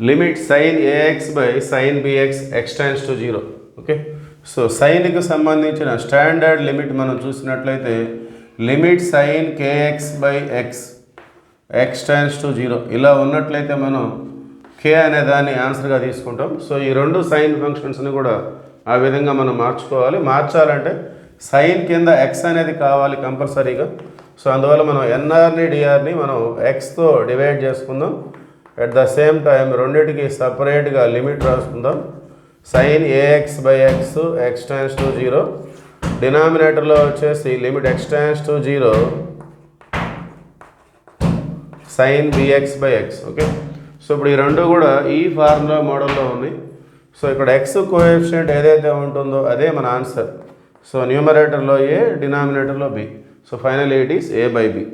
Limit sine AX by sine BX X tends to 0. Okay, so సైన్కి సంబంధించిన standard limit మనం చూసినట్లయితే limit sine KX by X X tends to 0 ఇలా ఉన్నట్లయితే మనం కే అనే దాన్ని ఆన్సర్గా తీసుకుంటాం. సో ఈ రెండు సైన్ ఫంక్షన్స్ని కూడా ఆ విధంగా మనం మార్చుకోవాలి. మార్చాలంటే సైన్ కింద ఎక్స్ అనేది కావాలి కంపల్సరీగా. సో అందువల్ల మనం ఎన్ఆర్ని డిఆర్ని మనం ఎక్స్తో డివైడ్ చేసుకుందాం. అట్ ద సేమ్ టైం రెండింటికి సపరేట్గా లిమిట్ రాసుకుందాం. Sine AX by X X tends to 0, డినామినేటర్లో వచ్చేసి limit X tends to 0 sine BX by X. Okay, so ఇప్పుడు ఈ రెండు కూడా ఈ ఫార్ములా మోడల్లో ఉన్నాయి. సో ఇక్కడ ఎక్స్ కోఎఫిషియంట్ ఏదైతే ఉంటుందో అదే మన ఆన్సర్. సో న్యూమరేటర్లో ఏ, డినామినేటర్లో B. So final it is A by B.